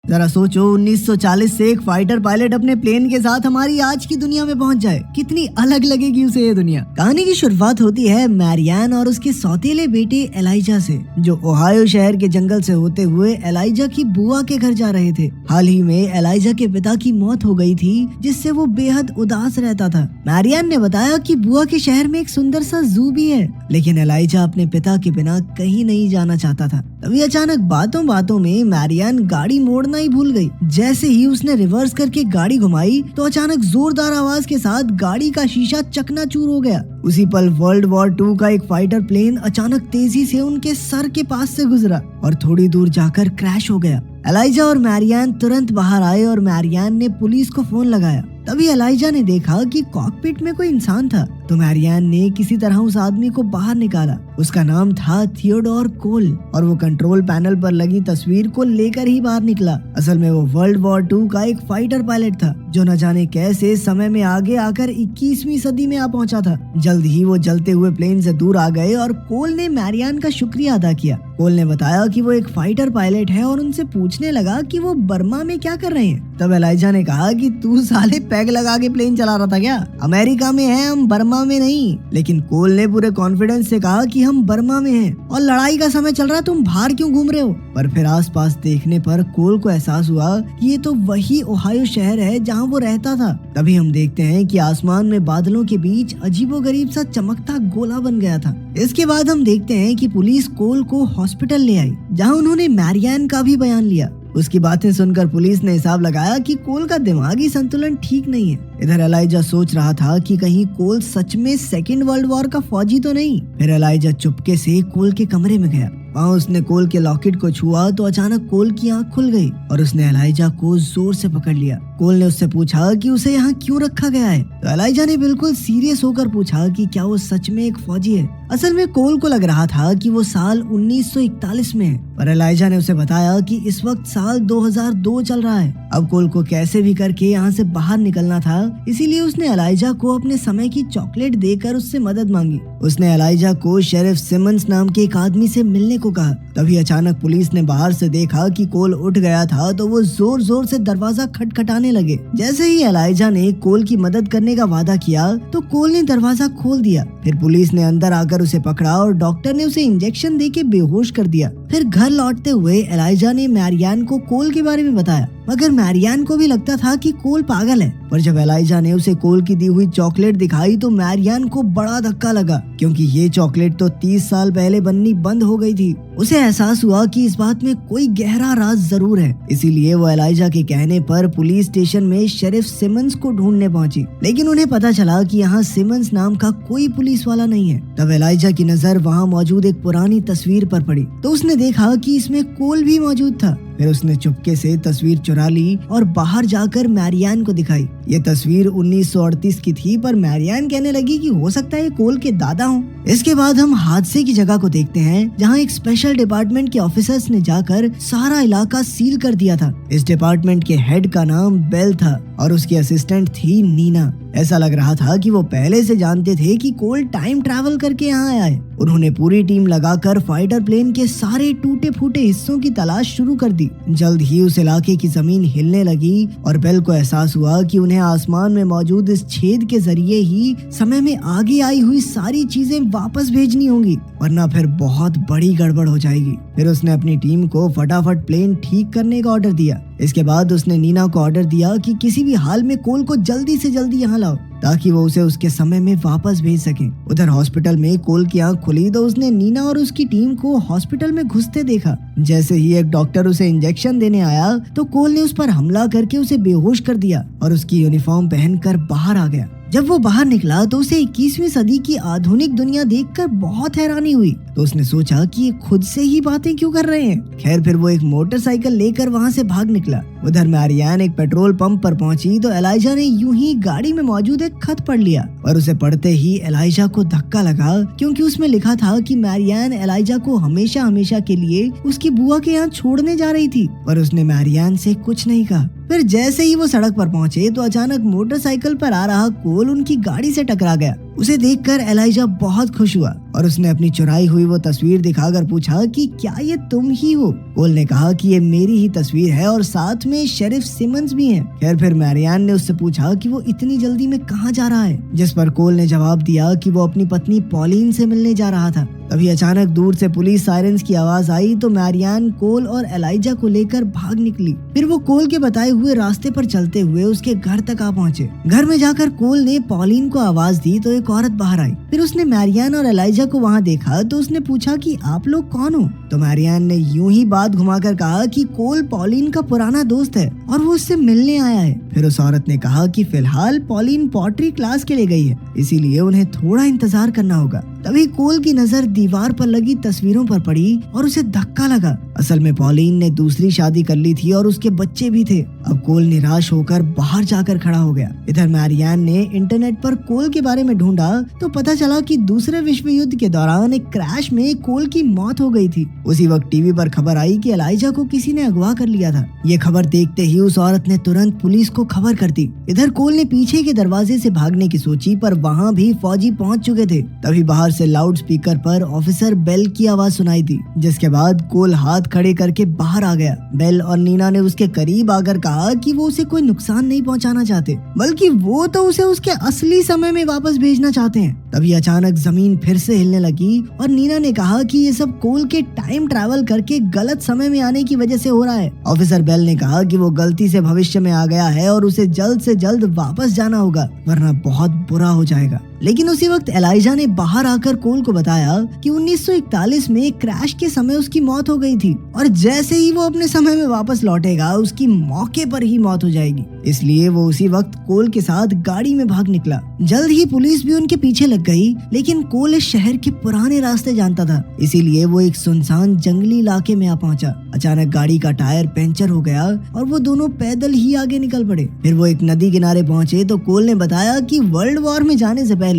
जरा सोचो 1940 से एक फाइटर पायलट अपने प्लेन के साथ हमारी आज की दुनिया में पहुंच जाए, कितनी अलग लगेगी उसे ये दुनिया। कहानी की शुरुआत होती है मैरियान और उसके सौतेले बेटे एलाइजा से, जो ओहायो शहर के जंगल से होते हुए एलाइजा की बुआ के घर जा रहे थे। हाल ही में एलाइजा के पिता की मौत हो गई थी, जिससे वो बेहद उदास रहता था। मैरियान ने बताया कि बुआ के शहर में एक सुंदर सा जू भी है, लेकिन एलाइजा अपने पिता के बिना कहीं नहीं जाना चाहता था। तभी अचानक बातों बातों में मैरियान गाड़ी मोड़ना ही भूल गई। जैसे ही उसने रिवर्स करके गाड़ी घुमाई तो अचानक जोरदार आवाज के साथ गाड़ी का शीशा चकनाचूर हो गया। उसी पल वर्ल्ड वॉर 2 का एक फाइटर प्लेन अचानक तेजी से उनके सर के पास से गुजरा और थोड़ी दूर जाकर क्रैश हो गया। एलाइजा और मैरियान तुरंत बाहर आए और मैरियान ने पुलिस को फोन लगाया। तभी एलाइजा ने देखा कि कॉकपिट में कोई इंसान था, तो मैरियान ने किसी तरह उस आदमी को बाहर निकाला। उसका नाम था थियोडोर कोल और वो कंट्रोल पैनल पर लगी तस्वीर को लेकर ही बाहर निकला। असल में वो वर्ल्ड वॉर 2 का एक फाइटर पायलट था, जो न जाने कैसे समय में आगे आकर 21वीं सदी में आ पहुंचा था। जल्द ही वो जलते हुए प्लेन से दूर आ गए और कोल ने मैरियान का शुक्रिया अदा किया। कोल ने बताया कि वो एक फाइटर पायलट है और उनसे पूछने लगा कि वो बर्मा में क्या कर रहे हैं। तब एलाइजा ने कहा कि तू साले पैग लगा के प्लेन चला रहा था क्या? अमेरिका में है, हम बर्मा में नहीं। लेकिन कोल ने पूरे कॉन्फिडेंस से कहा कि हम बर्मा में हैं और लड़ाई का समय चल रहा है, तुम बाहर क्यों घूम रहे हो? पर फिर आसपास देखने पर कोल को एहसास हुआ कि ये तो वही ओहायो शहर है जहाँ वो रहता था। तभी हम देखते हैं कि आसमान में बादलों के बीच अजीबोगरीब सा चमकता गोला बन गया था। इसके बाद हम देखते हैं कि पुलिस कोल को हॉस्पिटल ले आई, जहाँ उन्होंने मैरियान का भी बयान लिया। उसकी बातें सुनकर पुलिस ने हिसाब लगाया कि कोल का दिमागी संतुलन ठीक नहीं है। इधर एलाइजा सोच रहा था कि कहीं कोल सच में सेकेंड वर्ल्ड वॉर का फौजी तो नहीं। फिर एलाइजा चुपके से कोल के कमरे में गया। वहाँ उसने कोल के लॉकेट को छुआ तो अचानक कोल की आंख खुल गई और उसने एलाइजा को जोर से पकड़ लिया। कोल ने उससे पूछा कि उसे यहाँ क्यों रखा गया है, तो एलाइजा ने बिल्कुल सीरियस होकर पूछा कि क्या वो सच में एक फौजी है। असल में कोल को लग रहा था कि वो साल 1941 में है, पर एलाइजा ने उसे बताया कि इस वक्त साल 2002 चल रहा है। अब कोल को कैसे भी करके यहाँ से बाहर निकलना था, इसीलिए उसने एलाइजा को अपने समय की चॉकलेट देकर उससे मदद मांगी। उसने एलाइजा को शेरिफ सिमंस नाम के एक आदमी से मिलने को कहा। तभी अचानक पुलिस ने बाहर से देखा कि कोल उठ गया था, तो वो जोर जोर से दरवाजा खटखटाने लगे। जैसे ही एलाइजा ने कोल की मदद करने का वादा किया तो कोल ने दरवाजा खोल दिया। फिर पुलिस ने अंदर आकर उसे पकड़ा और डॉक्टर ने उसे इंजेक्शन देके बेहोश कर दिया। फिर घर लौटते हुए एलाइजा ने मैरियान को कोल के बारे में बताया, मगर मैरियान को भी लगता था कि कोल पागल है। पर जब एलाइजा ने उसे कोल की दी हुई चॉकलेट दिखाई तो मैरियान को बड़ा धक्का लगा, क्योंकि ये चॉकलेट तो 30 साल पहले बननी बंद हो गई थी। उसे एहसास हुआ कि इस बात में कोई गहरा राज जरूर है। इसीलिए वो एलाइजा के कहने पर पुलिस स्टेशन में शेरिफ सिमंस को ढूंढने पहुंची, लेकिन उन्हें पता चला कि यहाँ सिमंस नाम का कोई पुलिस वाला नहीं है। तब एलाइजा की नजर वहाँ मौजूद एक पुरानी तस्वीर पर पड़ी, तो उसने देखा कि इसमें कोल भी मौजूद था। फिर उसने चुपके से तस्वीर चुरा ली और बाहर जाकर मैरियान को दिखाई। ये तस्वीर 1938 की थी, पर मैरियान कहने लगी कि हो सकता है ये कोल के दादा हों। इसके बाद हम हादसे की जगह को देखते हैं, जहां एक स्पेशल डिपार्टमेंट के ऑफिसर्स ने जाकर सारा इलाका सील कर दिया था। इस डिपार्टमेंट के हेड का नाम बेल था और उसकी असिस्टेंट थी नीना। ऐसा लग रहा था कि वो पहले से जानते थे कि कोल टाइम ट्रैवल करके यहाँ आया है। उन्होंने पूरी टीम लगाकर फाइटर प्लेन के सारे टूटे फूटे हिस्सों की तलाश शुरू कर दी। जल्द ही उस इलाके की जमीन हिलने लगी और बेल को एहसास हुआ कि उन्हें आसमान में मौजूद इस छेद के जरिए ही समय में आगे आई हुई सारी चीजें वापस भेजनी होंगी, वरना फिर बहुत बड़ी गड़बड़ हो जाएगी। फिर उसने अपनी टीम को फटाफट प्लेन ठीक करने का ऑर्डर दिया। इसके बाद उसने नीना को ऑर्डर दिया कि किसी भी हाल में कोल को जल्दी से जल्दी यहाँ लाओ, ताकि वो उसे उसके समय में वापस भेज सके। उधर हॉस्पिटल में कोल की आंख खुली तो उसने नीना और उसकी टीम को हॉस्पिटल में घुसते देखा। जैसे ही एक डॉक्टर उसे इंजेक्शन देने आया तो कोल ने उस पर हमला करके उसे बेहोश कर दिया और उसकी यूनिफॉर्म पहनकर बाहर आ गया। जब वो बाहर निकला तो उसे 21वीं सदी की आधुनिक दुनिया देखकर बहुत हैरानी हुई, तो उसने सोचा कि ये खुद से ही बातें क्यों कर रहे हैं। खैर फिर वो एक मोटरसाइकिल लेकर वहाँ से भाग निकला। उधर मैरियान एक पेट्रोल पंप पर पहुंची तो एलाइजा ने यूं ही गाड़ी में मौजूद एक खत पढ़ लिया, और उसे पढ़ते ही एलाइजा को धक्का लगा, क्योंकि उसमें लिखा था कि मैरियान एलाइजा को हमेशा हमेशा के लिए उसकी बुआ के यहाँ छोड़ने जा रही थी, पर उसने मैरियान से कुछ नहीं कहा। फिर जैसे ही वो सड़क पर पहुंचे तो अचानक मोटरसाइकिल पर आ रहा कोल उनकी गाड़ी से टकरा गया उसे देखकर एलाइजा बहुत खुश हुआ और उसने अपनी चुराई हुई वो तस्वीर दिखाकर पूछा कि क्या ये तुम ही हो। कोल ने कहा कि ये मेरी ही तस्वीर है और साथ में शेरिफ सिमंस भी हैं। खैर फिर मैरियान ने उससे पूछा कि वो इतनी जल्दी में कहाँ जा रहा है, जिस पर कोल ने जवाब दिया कि वो अपनी पत्नी पॉलिन से मिलने जा रहा था। तभी अचानक दूर से पुलिस सायरन्स की आवाज आई तो मैरियान कोल और एलाइजा को लेकर भाग निकली। फिर वो कोल के बताए हुए रास्ते पर चलते हुए उसके घर तक आ पहुंचे। घर में जाकर कोल ने पॉलिन को आवाज दी तो एक औरत बाहर आई। फिर उसने मैरियान और एलाइजा को वहाँ देखा तो उसने पूछा कि आप लोग कौन हो। तो मैरियान ने यूं ही बात घुमाकर कहा कि कोल पॉलिन का पुराना दोस्त है और वो उससे मिलने आया है। फिर उस औरत ने कहा कि फिलहाल पॉलिन पॉटरी क्लास के लिए गई है, इसीलिए उन्हें थोड़ा इंतजार करना होगा। तभी कोल की नजर दीवार पर लगी तस्वीरों पर पड़ी और उसे धक्का लगा। असल में पॉलिन ने दूसरी शादी कर ली थी और उसके बच्चे भी थे। अब कोल निराश होकर बाहर जाकर खड़ा हो गया। इधर मैरियान ने इंटरनेट पर कोल के बारे में ढूंढा तो पता चला कि दूसरे विश्व युद्ध के दौरान एक क्रैश में कोल की मौत हो गई थी। उसी वक्त टीवी पर खबर आई कि एलाइजा को किसी ने अगवा कर लिया था। ये खबर देखते ही उस औरत ने तुरंत पुलिस को खबर कर दी। इधर कोल ने पीछे के दरवाजे से भागने की सोची पर वहाँ भी फौजी पहुँच चुके थे। तभी बाहर से लाउड स्पीकर पर ऑफिसर बेल की आवाज सुनाई दी, जिसके बाद कोल हाथ खड़े करके बाहर आ गया। बेल और नीना ने उसके करीब आकर कहा कि वो उसे कोई नुकसान नहीं पहुंचाना चाहते, बल्कि वो तो उसे उसके असली समय में वापस भेजना चाहते हैं। तभी अचानक जमीन फिर से हिलने लगी और नीना ने कहा कि ये सब कोल के टाइम ट्रैवल करके गलत समय में आने की वजह से हो रहा है। ऑफिसर बेल ने कहा कि वो गलती से भविष्य में आ गया है और उसे जल्द से जल्द वापस जाना होगा, वरना बहुत बुरा हो जाएगा। लेकिन उसी वक्त एलाइजा ने बाहर आकर कोल को बताया कि 1941 में क्रैश के समय उसकी मौत हो गई थी और जैसे ही वो अपने समय में वापस लौटेगा उसकी मौके पर ही मौत हो जाएगी। इसलिए वो उसी वक्त कोल के साथ गाड़ी में भाग निकला। जल्द ही पुलिस भी उनके पीछे लग गई, लेकिन कोल इस शहर के पुराने रास्ते जानता था, इसीलिए वो एक सुनसान जंगली इलाके में आ पहुंचा। अचानक गाड़ी का टायर पंचर हो गया और वो दोनों पैदल ही आगे निकल पड़े। फिर वो एक नदी किनारे पहुंचे तो कोल ने बताया कि वर्ल्ड वॉर में जाने से पहले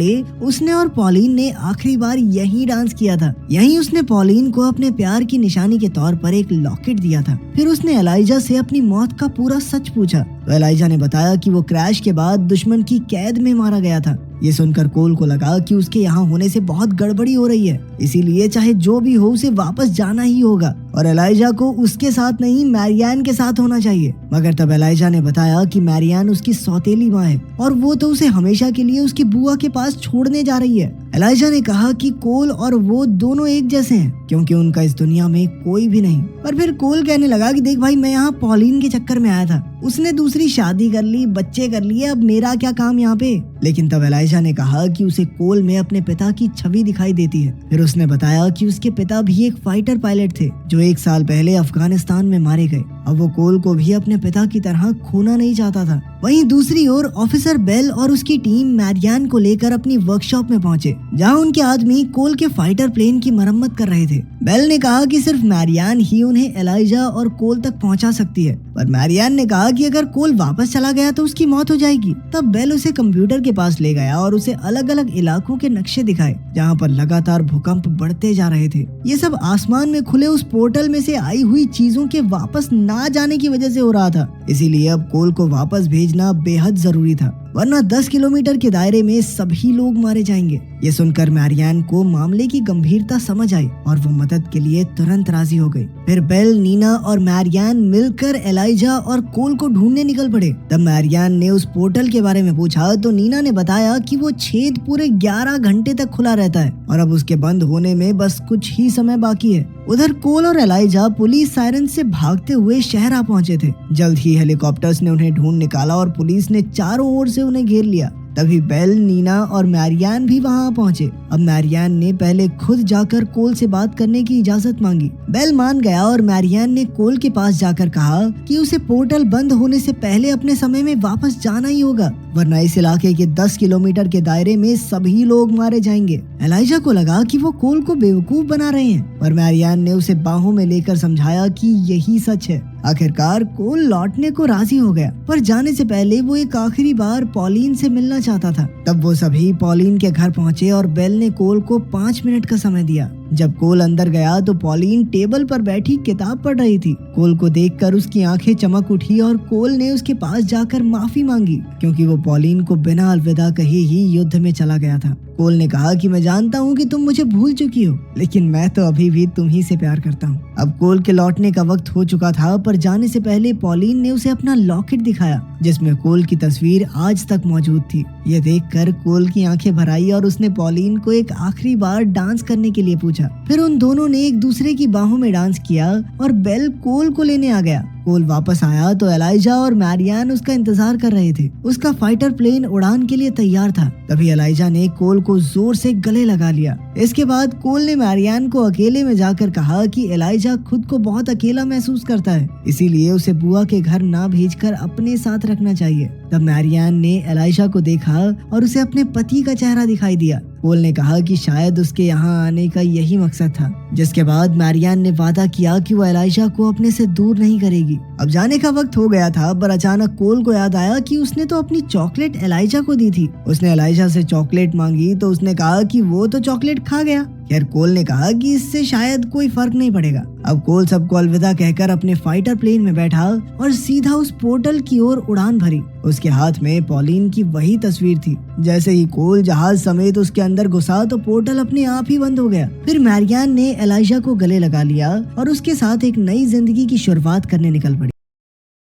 उसने और पॉलिन ने आखिरी बार यहीं डांस किया था। यहीं उसने पॉलिन को अपने प्यार की निशानी के तौर पर एक लॉकेट दिया था। फिर उसने एलाइजा से अपनी मौत का पूरा सच पूछा तो एलाइजा ने बताया कि वो क्रैश के बाद दुश्मन की कैद में मारा गया था। ये सुनकर कोल को लगा कि उसके यहाँ होने से बहुत गड़बड़ी हो रही है, इसीलिए चाहे जो भी हो उसे वापस जाना ही होगा और एलाइजा को उसके साथ नहीं मैरियान के साथ होना चाहिए। मगर तब एलाइजा ने बताया कि मैरियान उसकी सौतेली माँ है और वो तो उसे हमेशा के लिए उसकी बुआ के पास छोड़ने जा रही है। एलाइजा ने कहा कि कोल और वो दोनों एक जैसे हैं क्योंकि उनका इस दुनिया में कोई भी नहीं। पर फिर कोल कहने लगा कि देख भाई, मैं यहाँ पॉलिन के चक्कर में आया था, उसने दूसरी शादी कर ली, बच्चे कर लिए, अब मेरा क्या काम यहाँ पे। लेकिन तब एलाइजा ने कहा कि उसे कोल में अपने पिता की छवि दिखाई देती है। फिर उसने बताया कि उसके पिता भी एक फाइटर पायलट थे जो 1 साल पहले अफगानिस्तान में मारे गए। अब वो कोल को भी अपने पिता की तरह खोना नहीं चाहता था। वहीं दूसरी ओर ऑफिसर बेल और उसकी टीम मैरियान को लेकर अपनी वर्कशॉप में पहुंचे, जहां उनके आदमी कोल के फाइटर प्लेन की मरम्मत कर रहे थे। बेल ने कहा कि सिर्फ मैरियान ही उन्हें एलाइजा और कोल तक पहुंचा सकती है, पर मैरियान ने कहा कि अगर कोल वापस चला गया तो उसकी मौत हो जाएगी। तब बेल उसे कंप्यूटर के पास ले गया और उसे अलग अलग इलाकों के नक्शे दिखाए जहाँ पर लगातार भूकंप बढ़ते जा रहे थे। ये सब आसमान में खुले उस पोर्टल में से आई हुई चीजों के वापस ना जाने की वजह से हो रहा था। इसीलिए अब कोल को वापस भेजना बेहद जरूरी था, वरना 10 किलोमीटर के दायरे में सभी लोग मारे जाएंगे। ये सुनकर मैरियान को मामले की गंभीरता समझ आई और वो मदद के लिए तुरंत राजी हो गई। फिर बेल, नीना और मैरियान मिलकर एलाइजा और कोल को ढूंढने निकल पड़े। तब मैरियान ने उस पोर्टल के बारे में पूछा तो नीना ने बताया कि वो छेद पूरे 11 घंटे तक खुला रहता है और अब उसके बंद होने में बस कुछ ही समय बाकी है। उधर कोल और एलाइजा पुलिस सायरन से भागते हुए शहर आ पहुंचे थे। जल्द ही हेलीकॉप्टर्स ने उन्हें ढूंढ निकाला और पुलिस ने चारों ओर से उन्हें घेर लिया। तभी बेल, नीना और मैरियान भी वहां पहुंचे। अब मैरियान ने पहले खुद जाकर कोल से बात करने की इजाजत मांगी। बेल मान गया और मैरियान ने कोल के पास जाकर कहा कि उसे पोर्टल बंद होने से पहले अपने समय में वापस जाना ही होगा, वरना इस इलाके के 10 किलोमीटर के दायरे में सभी लोग मारे जाएंगे। एलाइजा को लगा कि वो कोल को बेवकूफ बना रहे हैं, पर मैरियान ने उसे बाहों में लेकर समझाया कि यही सच है। आखिरकार कोल लौटने को राजी हो गया, पर जाने से पहले वो एक आखिरी बार पॉलिन से मिलना चाहता था। तब वो सभी पॉलिन के घर पहुंचे और बेल ने कोल को 5 मिनट का समय दिया। जब कोल अंदर गया तो पॉलिन टेबल पर बैठी किताब पढ़ रही थी। कोल को देखकर उसकी आंखें चमक उठी और कोल ने उसके पास जाकर माफी मांगी, क्योंकि वो पॉलिन को बिना अलविदा कहे ही युद्ध में चला गया था। कोल ने कहा कि मैं जानता हूँ कि तुम मुझे भूल चुकी हो, लेकिन मैं तो अभी भी तुम ही से प्यार करता हूँ। अब कोल के लौटने का वक्त हो चुका था, पर जाने से पहले पॉलिन ने उसे अपना लॉकेट दिखाया, जिसमें कोल की तस्वीर आज तक मौजूद थी। यह देखकर कोल की आंखें भर आई और उसने पॉलिन को एक आखिरी बार डांस करने के लिए पूछा। फिर उन दोनों ने एक दूसरे की बाहों में डांस किया और बेल कोल को लेने आ गया। कोल वापस आया तो एलाइजा और मैरियान उसका इंतजार कर रहे थे। उसका फाइटर प्लेन उड़ान के लिए तैयार था। तभी एलाइजा ने कोल को जोर से गले लगा लिया। इसके बाद कोल ने मैरियान को अकेले में जाकर कहा कि एलाइजा खुद को बहुत अकेला महसूस करता है, इसीलिए उसे बुआ के घर ना भेजकर अपने साथ रखना चाहिए। तब मैरियान ने एलाइजा को देखा और उसे अपने पति का चेहरा दिखाई दिया। कोल ने कहा कि शायद उसके यहाँ आने का यही मकसद था, जिसके बाद मैरियान ने वादा किया कि वो एलाइजा को अपने से दूर नहीं करेगी। अब जाने का वक्त हो गया था, पर अचानक कोल को याद आया कि उसने तो अपनी चॉकलेट एलाइजा को दी थी। उसने एलाइजा से चॉकलेट मांगी तो उसने कहा कि वो तो चॉकलेट खा गया। खैर, कोल ने कहा कि इससे शायद कोई फर्क नहीं पड़ेगा। अब कोल सबको अलविदा कहकर अपने फाइटर प्लेन में बैठा और सीधा उस पोर्टल की ओर उड़ान भरी। उसके हाथ में पॉलिन की वही तस्वीर थी। जैसे ही कोल जहाज समेत उसके अंदर घुसा तो पोर्टल अपने आप ही बंद हो गया। फिर मैरियान ने एलाइजा को गले लगा लिया और उसके साथ एक नई जिंदगी की शुरुआत करने निकल पड़ी।